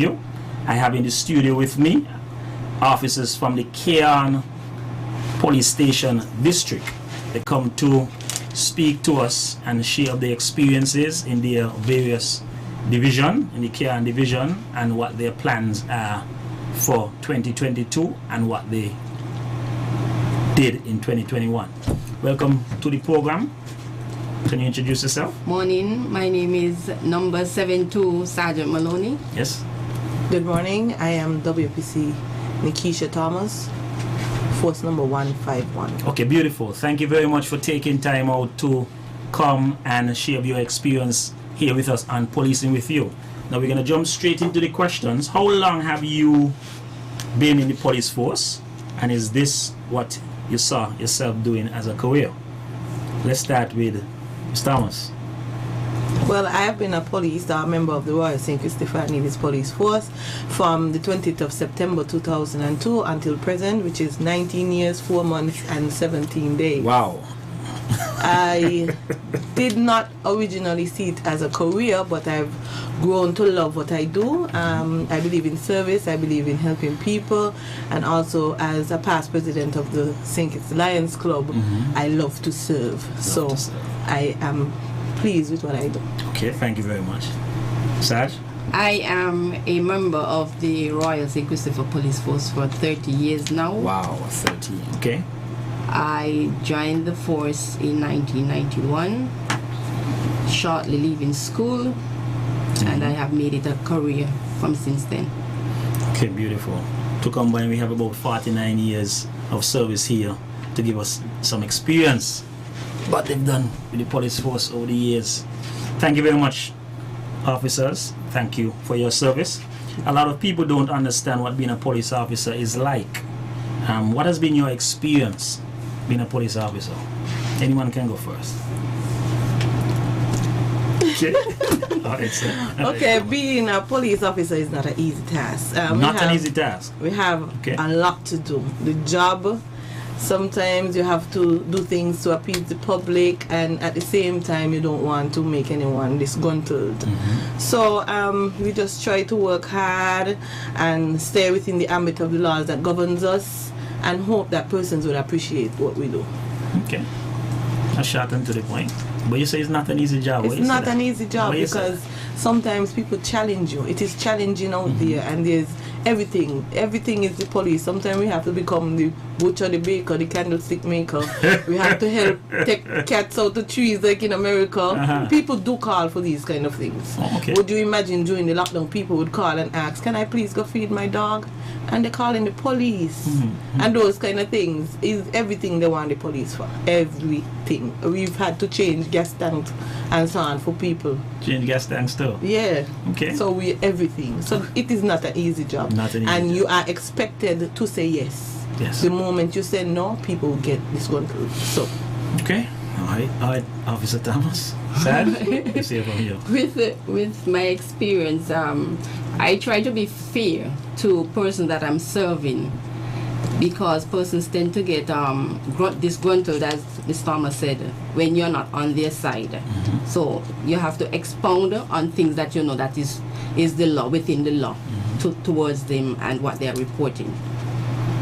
you. I have in the studio with me officers from the Cairn Police Station District. They come to speak to us and share their experiences in their various division, in the Cairn division, and what their plans are for 2022 and what they did in 2021. Welcome to the program. Can you introduce yourself? Morning, my name is number 72 Sergeant Maloney. Yes. Good morning, I am WPC Nikisha Thomas, force number 151. Okay, beautiful. Thank you very much for taking time out to come and share your experience here with us on Policing with You. Now we're going to jump straight into the questions. How long have you been in the police force, and is this what you saw yourself doing as a career? Let's start with Mr. Thomas. Well, I have been a member of the Royal St. Christopher Nevis Police Force from the 20th of September 2002 until present, which is 19 years, 4 months and 17 days. Wow. I did not originally see it as a career, but I've grown to love what I do. I believe in service, I believe in helping people, and also as a past president of the St. Kitts Lions Club, I love to serve. I am pleased with what I do. Okay, thank you very much. Sarge? I am a member of the Royal St. Christopher Police Force for 30 years now. Wow, 30. Okay. I joined the force in 1991, shortly leaving school, and I have made it a career from since then. Okay, beautiful. To combine, we have about 49 years of service here to give us some experience what they've done with the police force over the years. Thank you very much, officers. Thank you for your service. A lot of people don't understand what being a police officer is like. What has been your experience being a police officer? Anyone can go first. Okay. All right, sir. Okay, being a police officer is not an easy task. Not an easy task. We have a lot to do. The job, sometimes you have to do things to appease the public, and at the same time you don't want to make anyone disgruntled. So we just try to work hard and stay within the ambit of the laws that governs us, and hope that persons will appreciate what we do. Okay. That's short and to the point. But you say it's not an easy job. It's not an easy job because sometimes people challenge you. It is challenging out there, and there's everything. Everything is the police. Sometimes we have to become the butcher, the baker, the candlestick maker. We have to help take cats out the trees like in America. People do call for these kind of things. Would you imagine during the lockdown people would call and ask, can I please go feed my dog? And they're calling the police. And those kind of things is everything they want the police for. Everything. We've had to change gas tanks and so on for people. Change gas tanks too? Yeah. Okay. So everything. So it is not an easy job. Not an easy and job. you are expected to say yes. Yes. The moment you say no, people will get disgruntled. So. Okay. All right, Officer Thomas. Sad? You see it from here. With my experience, I try to be fair to persons that I'm serving, because persons tend to get disgruntled, as Ms. Thomas said, when you're not on their side. So you have to expound on things that you know that is the law, within the law, towards them and what they are reporting.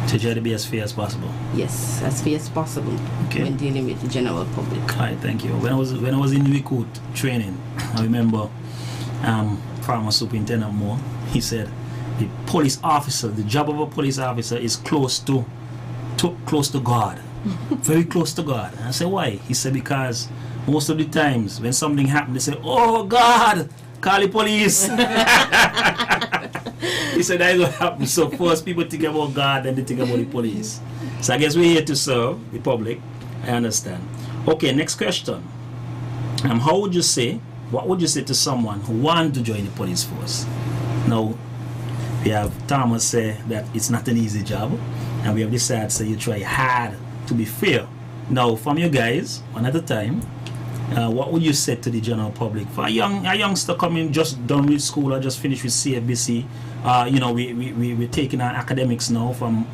To try to be as fair as possible. Yes, as fair as possible when dealing with the general public. All right, thank you. When I was in recruit training, I remember former Superintendent Moore, he said the police officer, the job of a police officer is close to God. Very close to God. And I said, why? He said, because most of the times when something happens, they say, oh God, call the police. He said that is what happens. So first people think about God, then they think about the police. So I guess we're here to serve the public. I understand. Okay, next question. What would you say to someone who wants to join the police force? Now, we have Thomas say that it's not an easy job, and we have decided say you try hard to be fair. Now, from you guys, one at a time, what would you say to the general public? For a youngster coming just done with school or just finished with CFBC, we're taking our academics now from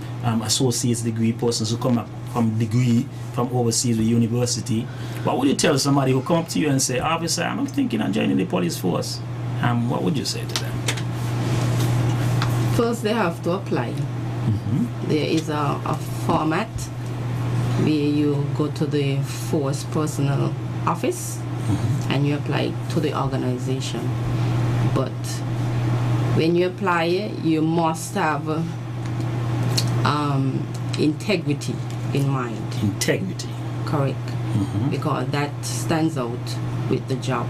associate's degree, persons who come up from degree from overseas with university. What would you tell somebody who come up to you and say, officer, I'm thinking of joining the police force? What would you say to them? First, they have to apply. There is a format where you go to the force personnel office and you apply to the organization. But when you apply, you must have integrity in mind. Integrity. Correct. Because that stands out with the job.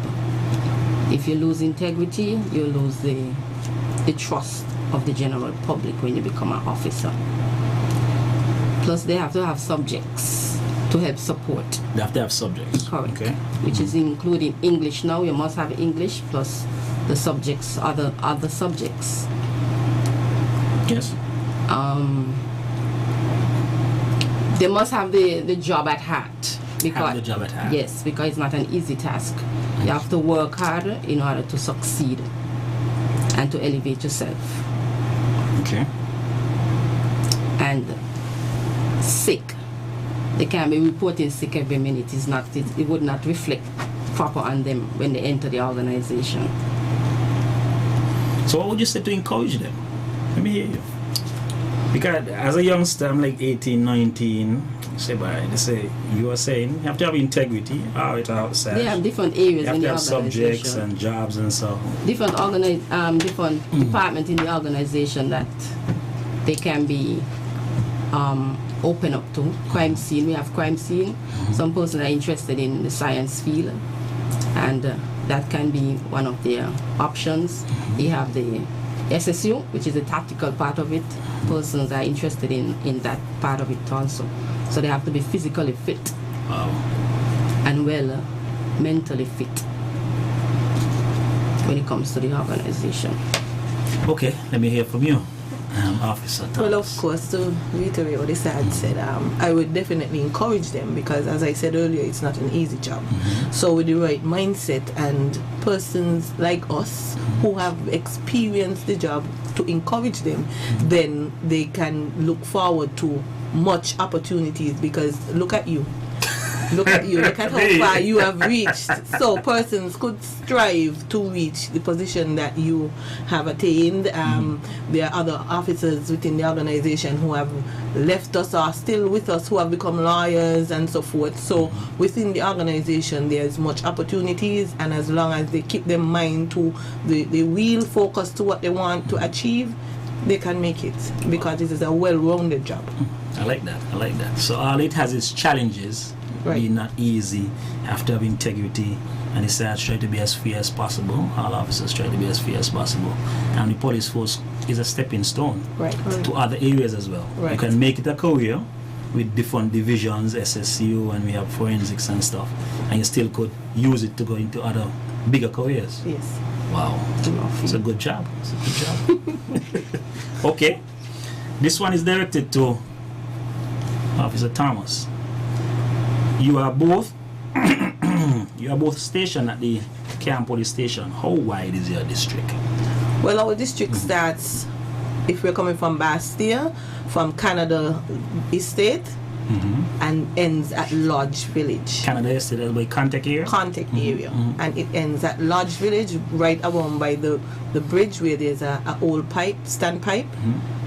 If you lose integrity, you lose the trust of the general public when you become an officer. Plus, they have to have subjects to help support. They have to have subjects. Correct. Okay. Which is including English now. You must have English plus the subjects, other subjects. Yes. They must have the job at heart. Have the job at hand. Yes, because it's not an easy task. You have to work hard in order to succeed and to elevate yourself. Okay. And sick. They can't be reporting sick every minute. It would not reflect proper on them when they enter the organization. So what would you say to encourage them? Let me hear you. Because as a youngster, I'm like 18, 19. They say you are saying you have to have integrity out outside. They have different areas in the You have to have organization. subjects and jobs and so on. Different department in the organization that they can be open up to. Crime scene, we have crime scene. Some person are interested in the science field, and that can be one of their options. You have the SSU, which is the tactical part of it. Persons are interested in that part of it also. So they have to be physically fit. Wow. And well mentally fit when it comes to the organization. Okay, let me hear from you, Officer Thomas. Well, of course, to reiterate what Isad said, I would definitely encourage them because, as I said earlier, it's not an easy job. So with the right mindset and persons like us who have experienced the job to encourage them, then they can look forward to much opportunities because look at you. Look at you, look at how far you have reached. So persons could strive to reach the position that you have attained. There are other officers within the organization who have left us or are still with us who have become lawyers and so forth. So within the organization there's much opportunities, and as long as they keep their mind to the real focus to what they want to achieve, they can make it because it is a well-rounded job. I like that. So all it has is challenges. Right. Be not easy. You have to have integrity, and it's try to be as fair as possible. All officers try to be as fair as possible, and the police force is a stepping stone to other areas as well. Right. You can make it a career with different divisions, SSU, and we have forensics and stuff, and you still could use it to go into other bigger careers. Yes. Wow, it's a good job. Okay, this one is directed to Officer Thomas. You are both stationed at the Cairn Police Station. How wide is your district? Well, our district starts, if we're coming from Bastia, from Canada Estate, and ends at Lodge Village. Canada Estate, that's by Contact area? Contact area. And it ends at Lodge Village, right around by the bridge where there's a old pipe, stand pipe,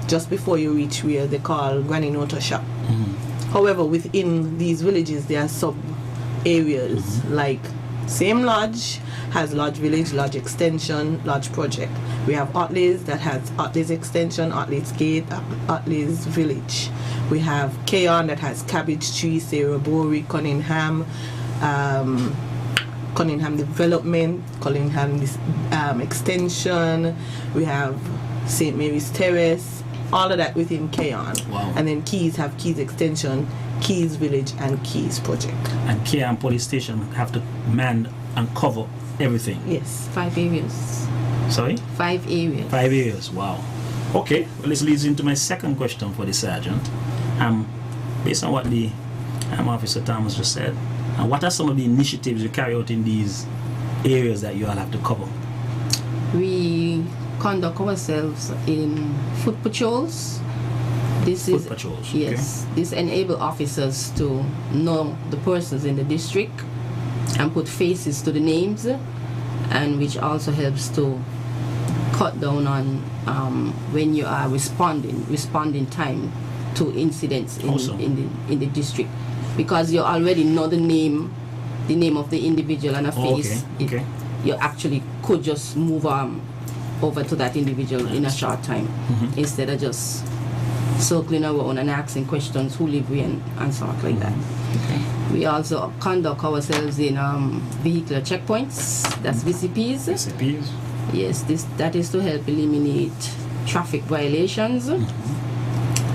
just before you reach where they call Granny Nota Shop. However, within these villages, there are sub areas like same lodge has Lodge Village, Lodge Extension, Lodge Project. We have Otleys that has Otleys Extension, Otleys Gate, Otleys Village. We have Cairn that has Cabbage Tree, Sarah Bory, Cunningham, Cunningham Development, Cunningham Extension. We have St. Mary's Terrace. All of that within Cairn. Wow. And then Keys have Keys Extension, Keys Village, and Keys Project. And Cairn Police Station have to man and cover everything. Yes. 5 areas. Sorry? 5 areas. 5 areas. Wow. Okay. Well, this leads into my second question for the sergeant. Based on what the Officer Thomas just said, and what are some of the initiatives you carry out in these areas that you all have to cover? We conduct ourselves in foot patrols. Foot patrols. Yes. Okay. This enables officers to know the persons in the district and put faces to the names, and which also helps to cut down on when you are responding time to incidents in the district, because you already know the name of the individual and a face. Okay. You actually could just move over to that individual in a short time, instead of just circling around and asking questions, who live where and sort like that. Okay. We also conduct ourselves in vehicular checkpoints, that's VCPs. VCPs. Yes, that is to help eliminate traffic violations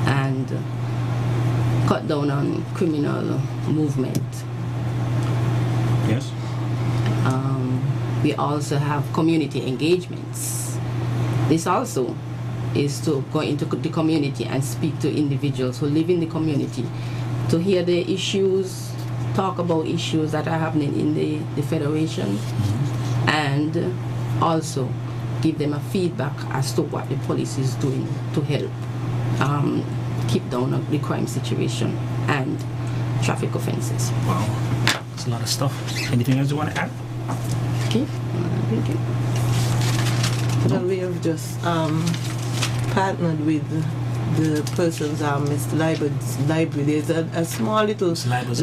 and cut down on criminal movement. Yes. We also have community engagements. This also is to go into the community and speak to individuals who live in the community, to hear their issues, talk about issues that are happening in the Federation, and also give them a feedback as to what the police is doing to help keep down the crime situation and traffic offenses. Wow, that's a lot of stuff. Anything else you want to add? Okay. Well, we have just partnered with the person's Mr. Library. There's a small little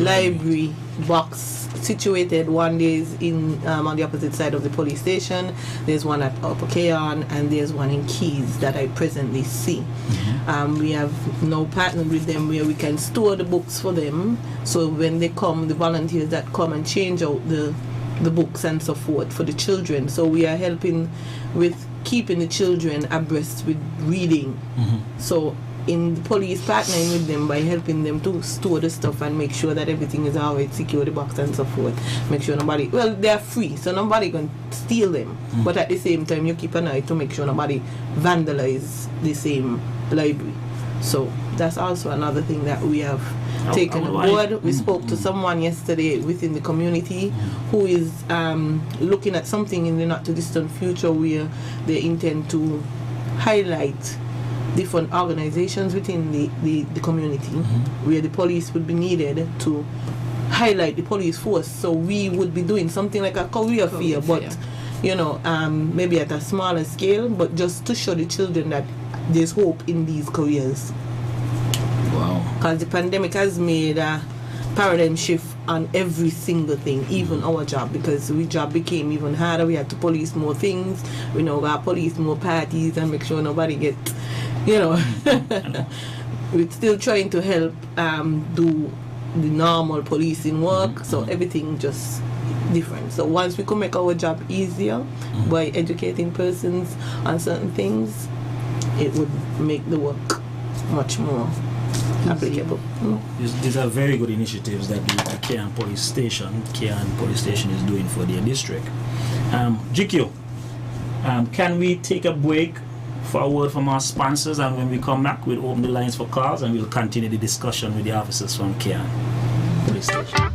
library box situated. One is in on the opposite side of the police station. There's one at Upper Keon, and there's one in Keys that I presently see. We have now partnered with them where we can store the books for them, so when they come, the volunteers that come and change out the books and so forth for the children. So we are helping with keeping the children abreast with reading. So in the police partnering with them by helping them to store the stuff and make sure that everything is always secure, the box and so forth. Make sure nobody, well, they're free, so nobody can steal them. But at the same time, you keep an eye to make sure nobody vandalize the same library. So that's also another thing that we have taken on board. We spoke to someone yesterday within the community who is looking at something in the not too distant future where they intend to highlight different organizations within the community where the police would be needed to highlight the police force. So we would be doing something like a career fair, but you know, maybe at a smaller scale, but just to show the children that there's hope in these careers. Wow. Because the pandemic has made a paradigm shift on every single thing, even our job, because our job became even harder. We had to police more things. We now got police more parties and make sure nobody gets, you know. We're still trying to help do the normal policing work, so everything just different. So once we can make our job easier by educating persons on certain things, it would make the work much more applicable. These are very good initiatives that the Keyan Police Station is doing for their district. GQ, can we take a break for a word from our sponsors, and when we come back we'll open the lines for calls and we'll continue the discussion with the officers from Keyan Police Station.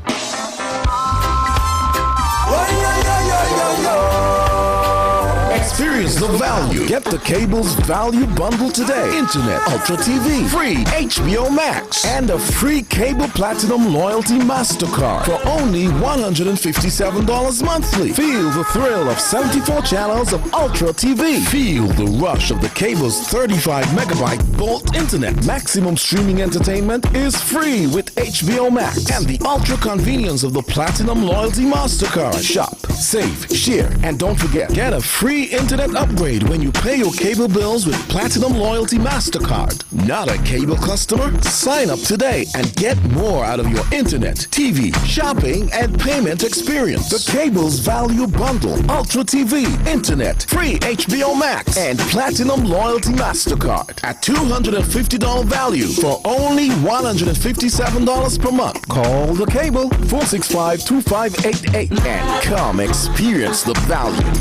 Experience the value. Get the cable's value bundle today. Internet, Ultra TV, free HBO Max, and a free Cable Platinum Loyalty MasterCard for only $157 monthly. Feel the thrill of 74 channels of Ultra TV. Feel the rush of the cable's 35 megabyte Bolt Internet. Maximum streaming entertainment is free with HBO Max and the ultra convenience of the Platinum Loyalty MasterCard. Shop, save, share, and don't forget, get a free internet upgrade when you pay your cable bills with Platinum Loyalty MasterCard. Not a cable customer? Sign up today and get more out of your internet, TV, shopping, and payment experience. The cable's value bundle: Ultra TV, internet, free HBO Max, and Platinum Loyalty MasterCard at $250 value for only $157 per month. Call the cable 465-2588 and come experience the value.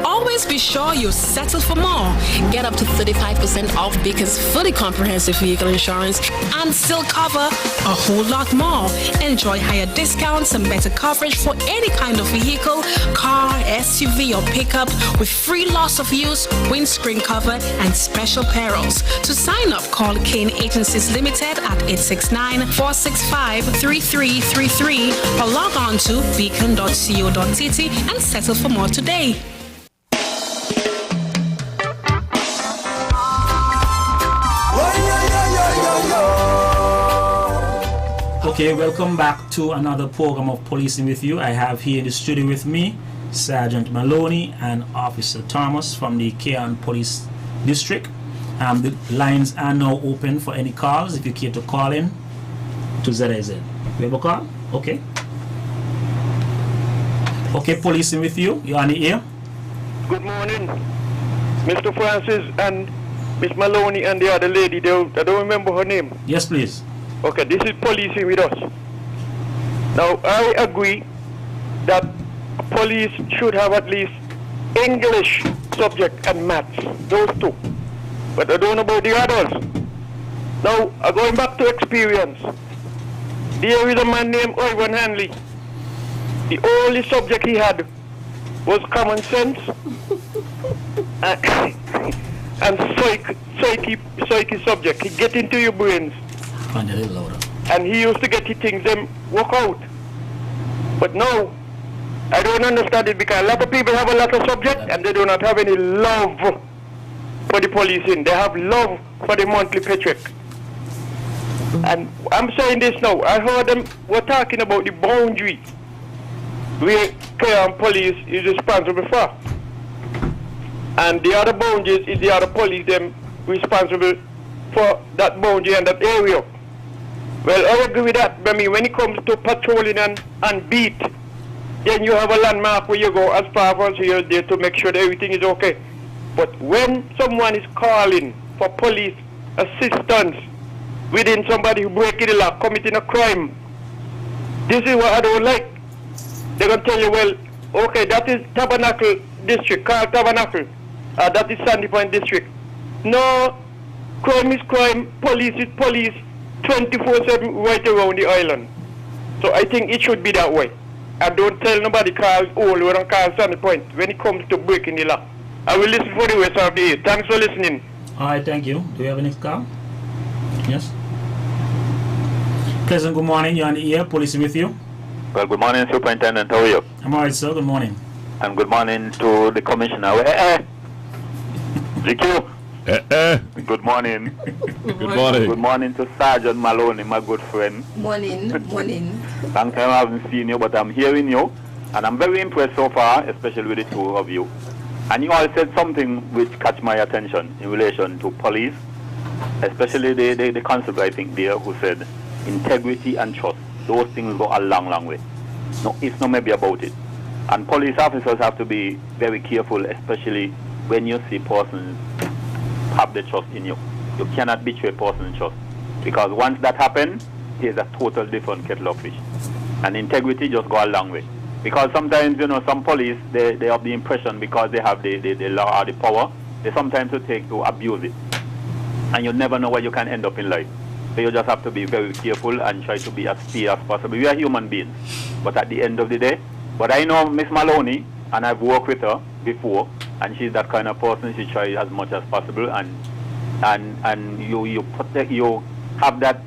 Always be sure you settle for more. Get up to 35% off Beacon's fully comprehensive vehicle insurance and still cover a whole lot more. Enjoy higher discounts and better coverage for any kind of vehicle, car, SUV or pickup, with free loss of use, windscreen cover, and special perils. To sign up, call Kane Agencies Limited at 869-465-3333 or log on to beacon.co.tt and settle for more today. Okay, welcome back to another program of Policing with You. I have here in the studio with me Sergeant Maloney and Officer Thomas from the Keon Police District. The lines are now open for any calls if you care to call in to ZAZ. We have a call? Okay. Okay, Policing with You. You're on the air. Good morning, Mr. Francis and Miss Maloney and the other lady. I don't remember her name. Yes, please. Okay, this is Policing with us. Now, I agree that police should have at least English subject and maths, those two. But I don't know about the others. Now, going back to experience, there is a man named Ivan Hanley. The only subject he had was common sense and psyche subject. He get into your brains. Find a little louder. And he used to get the things them work out. But now, I don't understand it because a lot of people have a lot of subject and they do not have any love for the policing. They have love for the monthly paycheck. And I'm saying this now. I heard them were talking about the boundary where Keon Police is responsible for. And the other boundaries is the other police them responsible for that boundary and that area. Well, I agree with that. But when it comes to patrolling and beat, then you have a landmark where you go as far as you're there to make sure that everything is okay. But when someone is calling for police assistance within somebody who breaking the law, committing a crime, this is what I don't like. They're going to tell you, well, okay, that is Tabernacle District, called Tabernacle. That is Sandy Point District. No, crime is crime, police is police, 24/7 right around the island. So I think it should be that way. I don't tell nobody call all or call Sandy Point when it comes to breaking the law. I will listen for the rest of the day. Thanks for listening. All right, thank you. Do you have any call? Yes. Pleasant good morning. You're on the air. Policing with You. Well, good morning, Superintendent. How are you? I'm all right, sir. Good morning. And good morning to the Commissioner. GQ. Good morning. Good morning. Good morning to Sergeant Maloney, my good friend. Morning. Long time I haven't seen you, but I'm hearing you. And I'm very impressed so far, especially with the two of you. And you all said something which catch my attention in relation to police, especially the constable, I think, there, who said integrity and trust. Those things go a long, long way. No, it's not maybe about it. And police officers have to be very careful, especially when you see persons have the trust in you. You cannot betray person's trust. Because once that happens, there's a total different kettle of fish. And integrity just go a long way. Because sometimes, some police, they have the impression because they have the law or the power, they sometimes take to abuse it. And you never know where you can end up in life. So you just have to be very careful and try to be as fair as possible. We are human beings. But at the end of the day, but I know Miss Maloney, and I've worked with her before, and she's that kind of person. She tries as much as possible, and you protect, you have that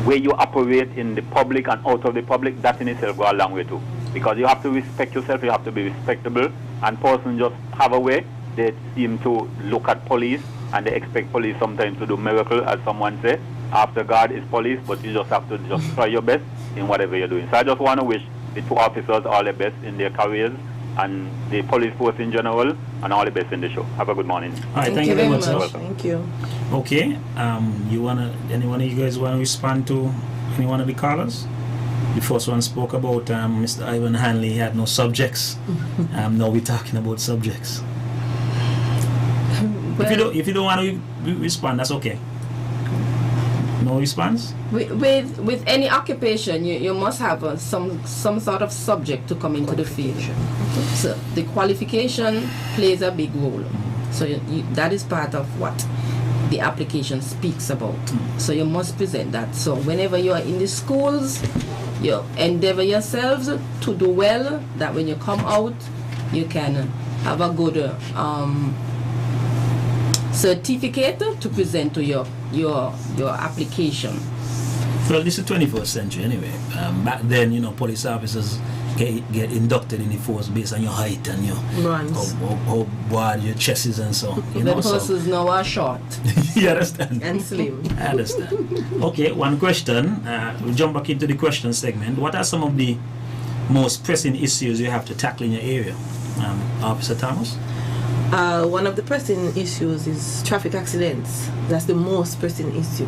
way you operate in the public and out of the public. That in itself go a long way too, because you have to respect yourself. You have to be respectable, and persons just have a way. They seem to look at police and they expect police sometimes to do miracle, as someone say. After God is police, but you just have to just try your best in whatever you're doing. So I just want to wish the two officers all the best in their careers, and the police force in general, and all the best in the show. Have a good morning. All right, thank you very much, sir. Thank you. Okay, anyone of you guys want to respond to any one of the callers? The first one spoke about Mr. Ivan Hanley. He had no subjects. Now we're talking about subjects. Well, if you don't want to respond, that's okay. No response? With any occupation, you must have some sort of subject to come into the field. So the qualification plays a big role. So that is part of what the application speaks about. So you must present that. So whenever you are in the schools, you endeavor yourselves to do well, that when you come out, you can have a good certificate to present to your application. Well, this is the 21st century anyway. Back then, police officers get inducted in the force based on your height and your how broad your chest is and so. The persons now are short. You understand? And slim. I understand. Okay, one question. We'll jump back into the question segment. What are some of the most pressing issues you have to tackle in your area, Officer Thomas? One of the pressing issues is traffic accidents. That's the most pressing issue.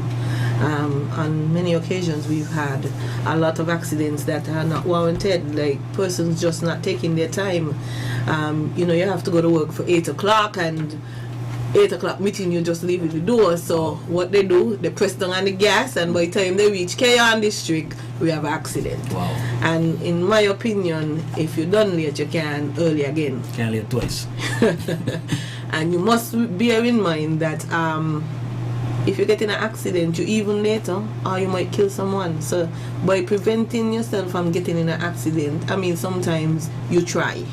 On many occasions we've had a lot of accidents that are not warranted, like persons just not taking their time. You have to go to work for 8 o'clock and 8 o'clock meeting you just leaving the door. So what they do, they press down on the gas, and by the time they reach Keyon District, we have an accident. Wow. And in my opinion, if you're done late, you can early again. Can't late twice. And you must bear in mind that if you get in an accident, you even later, or you might kill someone. So by preventing yourself from getting in an accident, sometimes you try.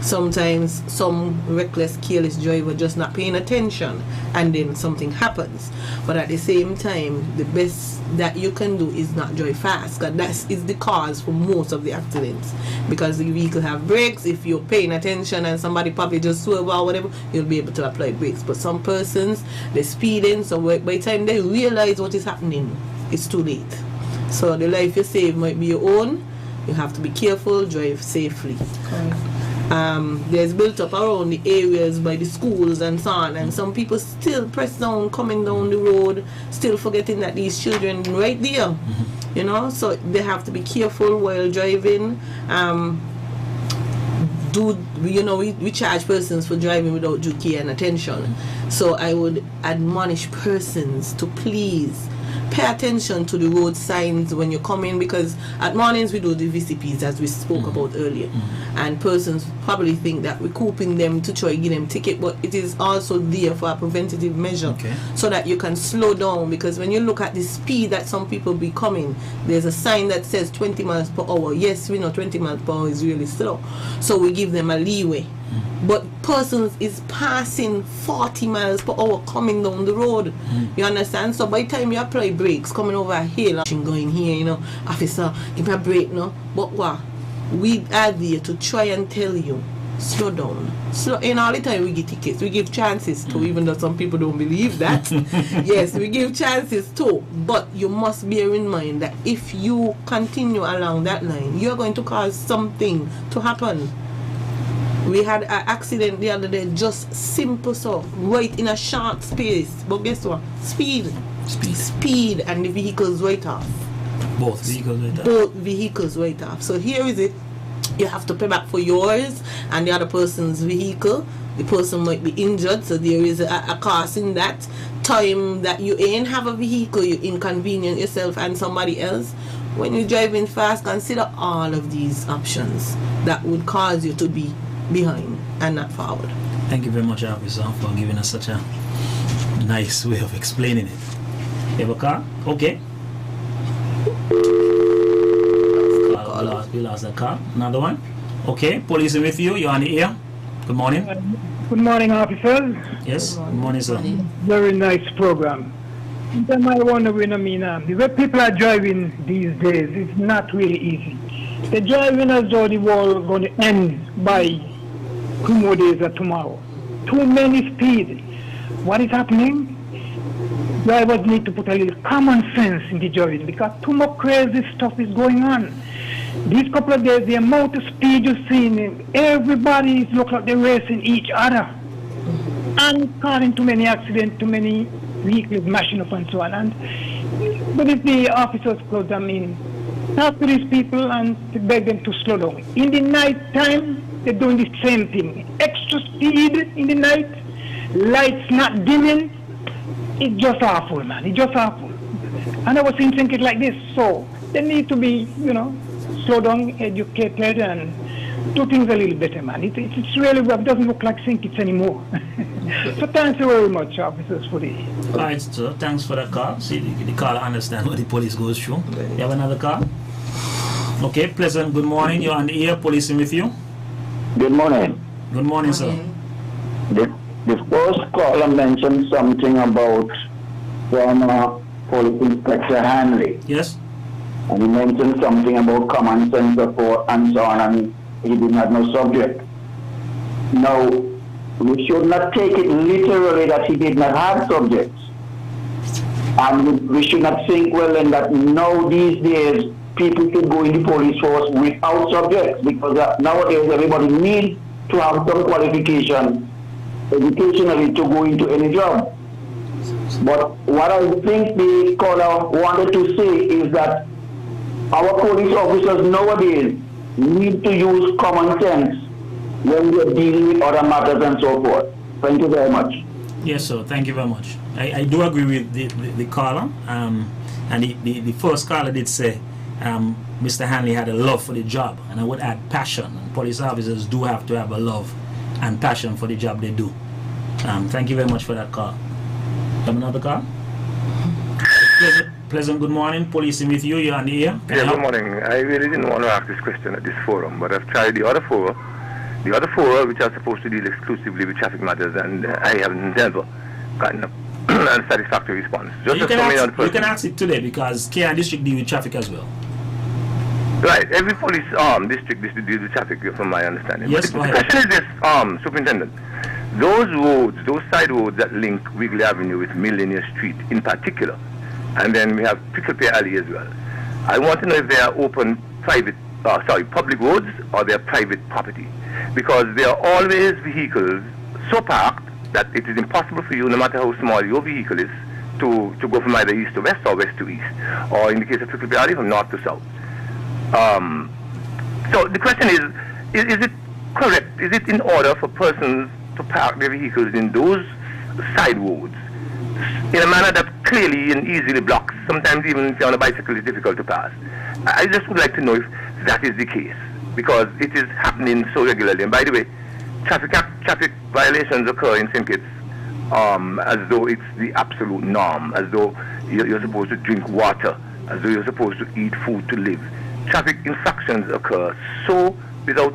Sometimes some reckless, careless driver just not paying attention, and then something happens. But at the same time, the best that you can do is not drive fast, because that is the cause for most of the accidents. Because the vehicle have brakes, if you're paying attention and somebody probably just swerve or whatever, you'll be able to apply brakes. But some persons, they're speeding, so by the time they realize what is happening, it's too late. So the life you save might be your own. You have to be careful, drive safely. Okay. There's built up around the areas by the schools and so on, and some people still press down coming down the road, still forgetting that these children right there, so they have to be careful while driving. We charge persons for driving without due care and attention. So I would admonish persons to please pay attention to the road signs when you're coming, because at mornings we do the VCPs as we spoke about earlier, and persons probably think that we're cooping them to try to give them ticket, but it is also there for a preventative measure, so that you can slow down. Because when you look at the speed that some people be coming, there's a sign that says 20 miles per hour. Yes, we know 20 miles per hour is really slow, so we give them a leeway. But persons is passing 40 miles per hour coming down the road. You understand? So by the time you apply brakes coming over a hill, going here, officer, give me a brake, no? But what? We are there to try and tell you, slow down. All the time we give tickets, we give chances too, even though some people don't believe that. Yes, we give chances too. But you must bear in mind that if you continue along that line, you're going to cause something to happen. We had an accident the other day, just simple so, right in a short space. But guess what? Speed, and the vehicles right off. Both vehicles right off? Both vehicles right off. So here is it. You have to pay back for yours and the other person's vehicle. The person might be injured, so there is a cost in that. Time that you ain't have a vehicle, you inconvenience yourself and somebody else. When you're driving fast, consider all of these options that would cause you to be behind and not forward. Thank you very much, officer, for giving us such a nice way of explaining it. You have a car? Okay. We lost a car. Another one? Okay, police are with you. You're on the air. Good morning. Good morning, officers. Yes, good morning, sir. Very nice program. Then I wonder, the way people are driving these days, it's not really easy. They're driving as though the world is going to end by 2 more days or tomorrow. Too many speed. What is happening? Drivers need to put a little common sense in the driving, because too much crazy stuff is going on. These couple of days, the amount of speed you're seeing, everybody is looking like they're racing each other, and causing too many accidents, too many vehicles mashing up and so on. But if the officers could, talk to these people and to beg them to slow down. In the night time, they're doing the same thing. Extra speed in the night, lights not dimming. It's just awful, man. It's just awful. I never seen things like this. So they need to be, slow down, educated, and do things a little better, man. It's really, it doesn't look like St. Kitts anymore. So thanks very much, officers, for the... All right, sir. Thanks for that call. See, the caller understand what the police goes through. You have another call? Okay, Pleasant, good morning. You're on the air. Police in with you. Good morning. Good morning, sir. The first caller mentioned something about former Police Inspector Hanley. Yes. And he mentioned something about common sense support and so on, and he didn't have no subject. Now, we should not take it literally that he did not have subjects. And we should not think, well, then that now these days people should go in the police force without subjects, because nowadays everybody needs to have some qualification educationally to go into any job. But what I think the caller wanted to say is that our police officers nowadays need to use common sense when they're dealing with other matters and so forth. Thank you very much. Yes, sir. Thank you very much. I do agree with the caller. And the first caller did say Mr. Hanley had a love for the job, and I would add passion. And police officers do have to have a love and passion for the job they do. Thank you very much for that call. Have another call? Pleasant good morning. Policing with you. You're on the air. Yeah, good morning. I really didn't want to ask this question at this forum, but I've tried the other forum. The other fora, which are supposed to deal exclusively with traffic matters, and I have never gotten a satisfactory response. You can ask it today, because KN District deal with traffic as well. Right, every police district deals with traffic, from my understanding. Yes, but the question is this, Superintendent. Those roads, those side roads that link Wrigley Avenue with Millionaire Street in particular, and then we have Pickle Pear Alley as well. I want to know if they are open public roads, or they are private property. Because there are always vehicles so parked that it is impossible for you, no matter how small your vehicle is, to go from either east to west or west to east, or in the case of Pickle Pear Alley, from north to south. So the question is it correct? Is it in order for persons to park their vehicles in those side roads in a manner that clearly and easily blocks? Sometimes even if you're on a bicycle, it's difficult to pass. I just would like to know if that is the case, because it is happening so regularly. And by the way, traffic violations occur in St. Kitts as though it's the absolute norm, as though you're supposed to drink water, as though you're supposed to eat food to live. Traffic infractions occur so without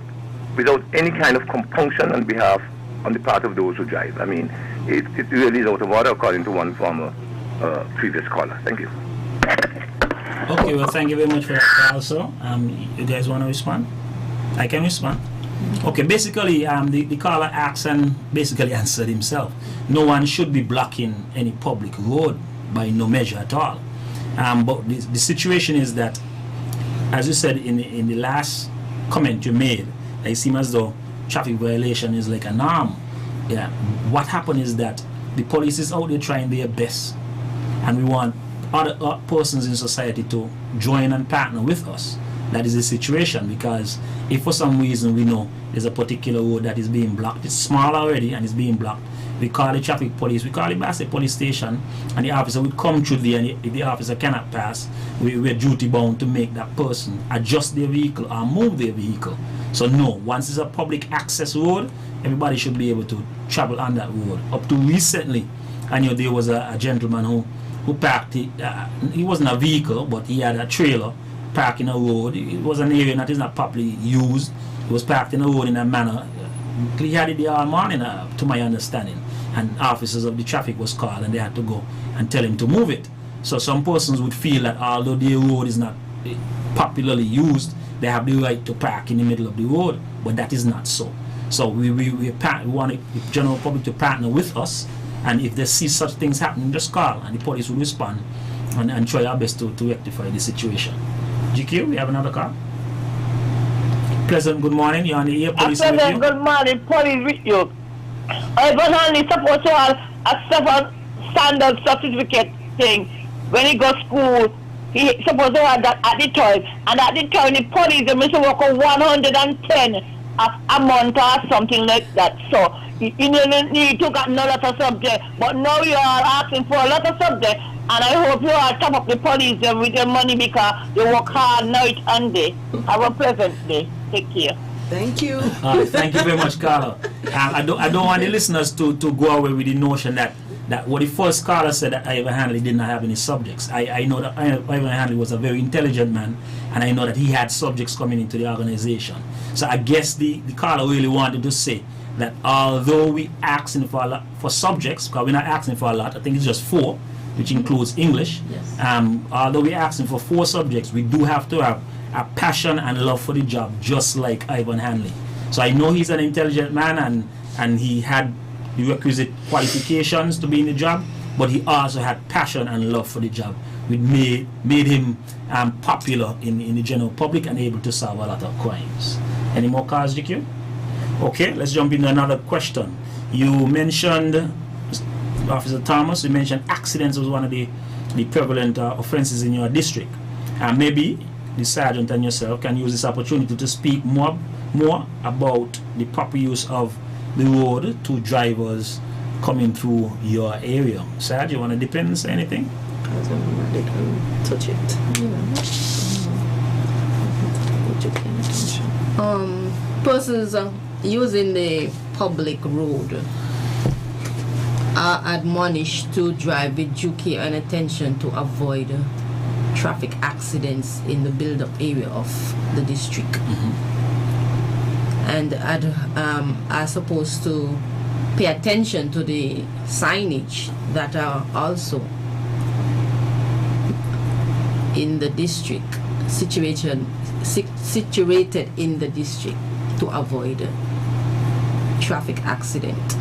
any kind of compunction on the part of those who drive. I mean, it really is out of order, according to one former previous caller. Thank you. Okay, well, thank you very much for that also. You guys want to respond? I can respond. Okay, basically, the caller asked and basically answered himself. No one should be blocking any public road by no measure at all. But the situation is that, as you said in the last comment you made, it seems as though traffic violation is like a norm. Yeah. What happened is that the police is out there trying their best, and we want other persons in society to join and partner with us. That is the situation, because if for some reason we know there's a particular road that is being blocked, it's small already and it's being blocked, we call the traffic police, we call the Bassett police station, and the officer will come through there, and if the officer cannot pass, we're duty bound to make that person adjust their vehicle or move their vehicle. So no, once it's a public access road, everybody should be able to travel on that road. Up to recently, I know there was a gentleman who parked, he wasn't a vehicle, but he had a trailer parked in a road. It was an area that is not properly used. It was parked in a road in a manner. He had it there all morning, to my understanding, and officers of the traffic was called, and they had to go and tell him to move it. So some persons would feel that although their road is not popularly used, they have the right to park in the middle of the road, but that is not so. So we want the general public to partner with us, and if they see such things happening, just call, and the police will respond and try our best to rectify the situation. GQ, we have another call. Pleasant good morning, you're on the air, police with you. Good morning, police with you. Ivan Hanley supposed to have a standard certificate thing. When he goes to school, he supposed to have that at the time. And at the time, the police, they must work on 110 a month or something like that. So, you need to get no lot of subject. But now you are asking for a lot of subject. And I hope you are top up the police with your money, because they work hard night and day. Have a pleasant day. Take care. Thank you. Thank you very much, Carla. I don't want the listeners to go away with the notion that what the first caller said, that Ivan Hanley did not have any subjects. I know that Ivan Hanley was a very intelligent man, and I know that he had subjects coming into the organization. So I guess the caller really wanted to say that although we asking for subjects, because we're not asking for a lot, I think it's just 4, which includes English. Yes. Although we're asking for 4 subjects, we do have to have a passion and love for the job, just like Ivan Hanley. So I know he's an intelligent man and he had the requisite qualifications to be in the job, but he also had passion and love for the job, which made him popular in the general public and able to solve a lot of crimes. Any more calls, GQ? Okay, let's jump into another question. You mentioned, Officer Thomas, you mentioned accidents was one of the prevalent offenses in your district. And maybe the sergeant and yourself can use this opportunity to speak more about the proper use of the road to drivers coming through your area. Sergeant, you want to dip in and say anything? They can touch it. Persons using the public road are admonished to drive with due care and attention to avoid traffic accidents in the build-up area of the district. And are supposed to pay attention to the signage that are also in the district, situated in the district, to avoid traffic accident.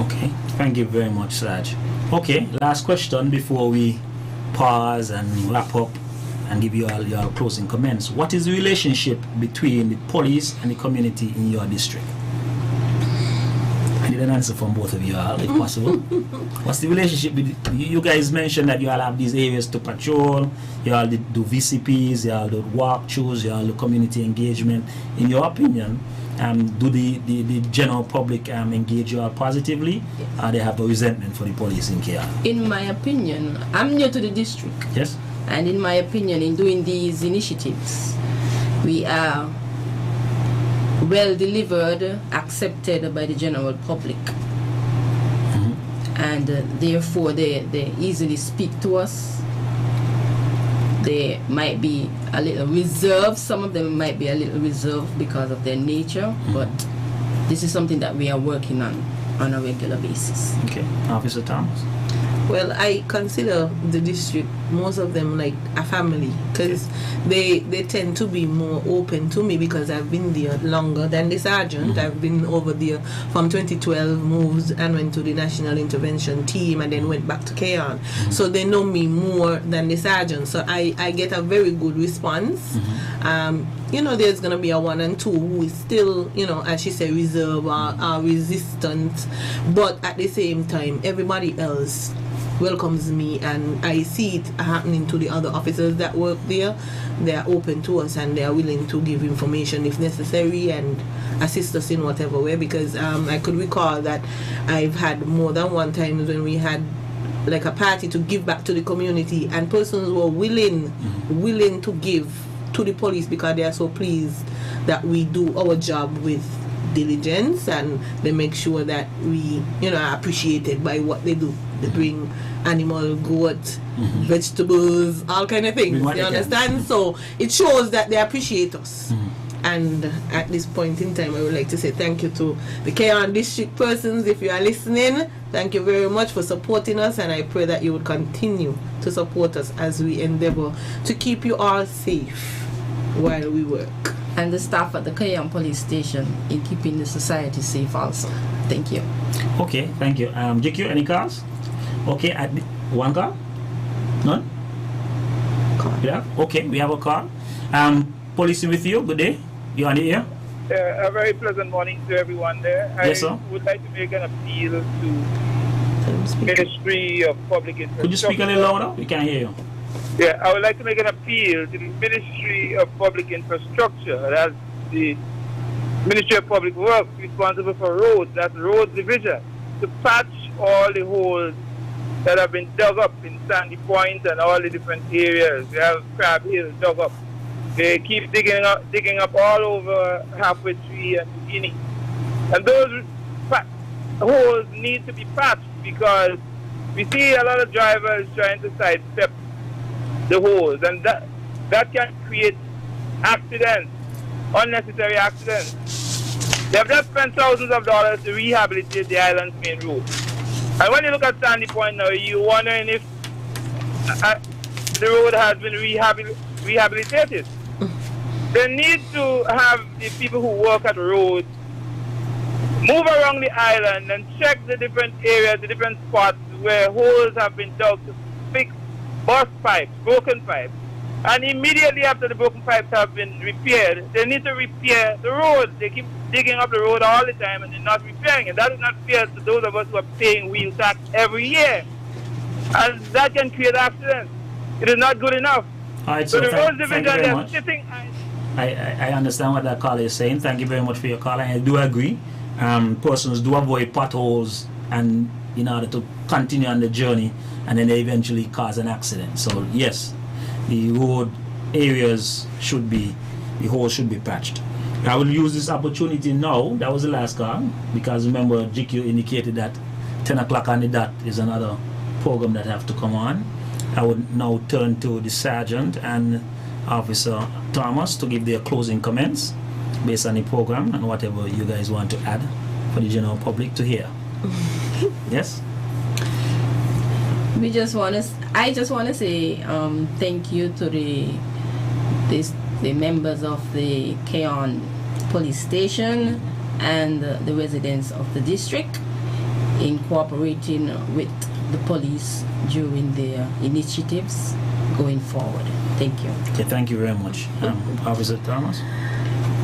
Okay, thank you very much, Sarge. Okay, last question before we pause and wrap up and give you all your closing comments. What is the relationship between the police and the community in your district? I need an answer from both of you all, if possible. What's the relationship? You guys mentioned that you all have these areas to patrol, you all do VCPs, you all do walkthroughs, you all do community engagement. In your opinion, do the general public engage you all positively, or they have a resentment for the police in KR? In my opinion, I'm new to the district. Yes. And in my opinion, in doing these initiatives, we are well delivered, accepted by the general public. And therefore they easily speak to us. They might be a little reserved, some of them might be a little reserved because of their nature, but this is something that we are working on a regular basis. Okay, Officer Thomas. Well, I consider the district, most of them, like a family, because they tend to be more open to me because I've been there longer than the sergeant. I've been over there from 2012, moved and went to the National Intervention Team and then went back to Keon. So they know me more than the sergeant. So I get a very good response. There's going to be a 1 and 2 who is still, as she said, reserved or resistant. But at the same time, everybody else welcomes me, and I see it happening to the other officers that work there. They are open to us and they are willing to give information if necessary and assist us in whatever way, because I could recall that I've had more than one time when we had like a party to give back to the community, and persons were willing to give to the police because they are so pleased that we do our job with diligence, and they make sure that we are appreciated by what they do. They bring animal, goat, vegetables, all kind of things, you understand? So it shows that they appreciate us. And at this point in time, I would like to say thank you to the Keon district persons. If you are listening, thank you very much for supporting us, and I pray that you would continue to support us as we endeavor to keep you all safe while we work. And the staff at the Keon police station in keeping the society safe also. Thank you. Okay, thank you. GQ, any calls? Okay, one call? None? Yeah. Okay, we have a call. Police with you, good day. You on the air? A very pleasant morning to everyone there. Yes, sir. I would like to make an appeal to Ministry of Public Infrastructure. Could you speak a little louder? We can't hear you. Yeah, I would like to make an appeal to the Ministry of Public Infrastructure. That's the Ministry of Public Works, responsible for roads, that's Roads Division, to patch all the holes that have been dug up in Sandy Point and all the different areas. We have Crab Hill dug up. They keep digging up all over Halfway Tree and Guinea. And those holes need to be patched because we see a lot of drivers trying to sidestep the holes, and that can create accidents, unnecessary accidents. They have just spent thousands of dollars to rehabilitate the island's main road. And when you look at Sandy Point now, you're wondering if the road has been rehabilitated. They need to have the people who work at the road move around the island and check the different areas, the different spots where holes have been dug to fix burst pipes, broken pipes. And immediately after the broken pipes have been repaired, they need to repair the road. They keep digging up the road all the time and they're not repairing it. That is not fair to those of us who are paying wheel tax every year. And that can create accidents. It is not good enough. All right, so so the road division, thank you very they're much. sitting. I understand what that caller is saying. Thank you very much for your call. I do agree. Persons do avoid potholes and in order to continue on the journey, and then they eventually cause an accident. So yes, the road areas should be, the holes should be patched. I will use this opportunity now. That was the last call, because remember GQ indicated that 10 o'clock on the dot is another program that have to come on. I would now turn to the Sergeant and Officer Thomas to give their closing comments based on the program and whatever you guys want to add for the general public to hear. Yes? I just want to say thank you to the members of the Keon Police Station and the residents of the district in cooperating with the police during their initiatives going forward. Thank you. Okay, thank you very much. Officer Thomas?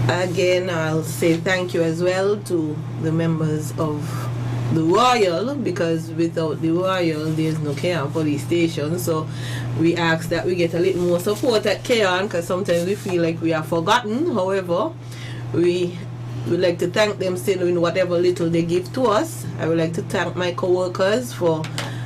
Again, I'll say thank you as well to the members of the Royal, because without the Royal, there's no Keon Police Station. So we ask that we get a little more support at Keon, because sometimes we feel like we are forgotten. However, we would like to thank them still in whatever little they give to us. I would like to thank my co-workers for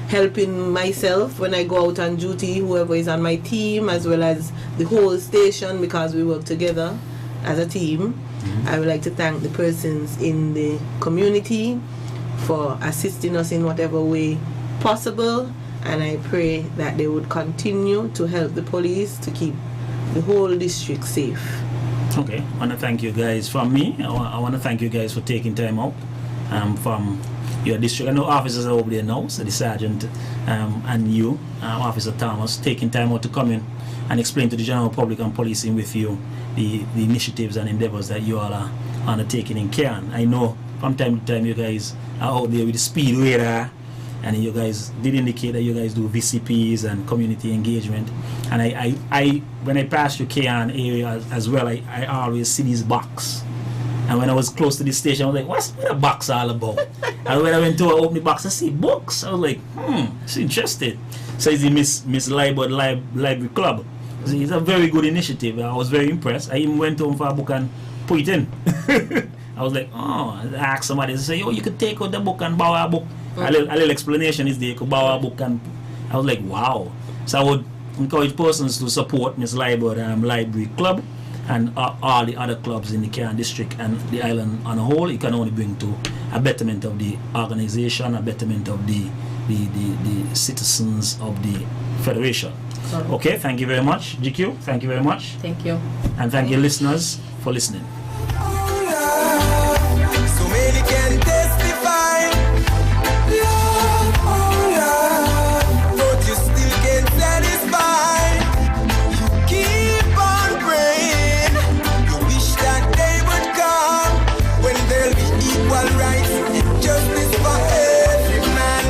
helping myself when I go out on duty, whoever is on my team, as well as the whole station, because we work together as a team. I would like to thank the persons in the community for assisting us in whatever way possible, and I pray that they would continue to help the police to keep the whole district safe. Okay, I want to thank you guys. From me, I want to thank you guys for taking time out from your district. I know officers are over there now, so the Sergeant and you, Officer Thomas, taking time out to come in and explain to the general public and policing with you the initiatives and endeavors that you all are undertaking in Keon. I know from time to time you guys are out there with the speed radar, and you guys did indicate that you guys do VCPs and community engagement. And I when I pass through Keon area as well, I always see these box. And when I was close to the station, I was like, what's the box all about? And when I went to open the box, I see books. I was like, it's interesting. So it's the Miss Libert Library Club. So it's a very good initiative. I was very impressed. I even went home for a book and put it in. I was like, I asked somebody to say, you could take out the book and borrow a book. A little explanation is there, you could borrow a book. And I was like, wow. So I would encourage persons to support Miss Libert Library Club and all the other clubs in the Keon district and the island on a whole. It can only bring to a betterment of the organization, a betterment of the citizens of the federation. Sorry. Okay, thank you very much. GQ, thank you very much. Thank you. And thank you listeners for listening. So many can testify. Love, but you still can't satisfy. You keep on praying. You wish that day would come when there'll be equal rights and justice for every man.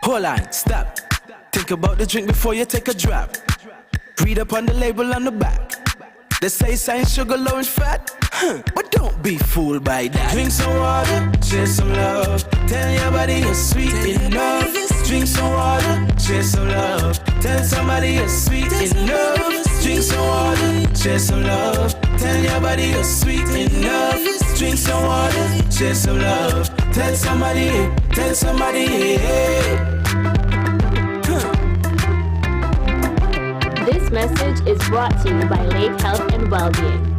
Hold on, stop. Think about the drink before you take a drop. Read up on the label on the back. They say science, sugar, low and fat. But don't be fooled by that. Drink some water, share some love. Tell your body you're sweet enough. Drink some water, share some love. Tell somebody you're sweet enough. Drink some water, share some love. Tell your body you're sweet enough. Drink some water, share some love. Tell somebody, yeah. This message is brought to you by Lake Health and Wellbeing.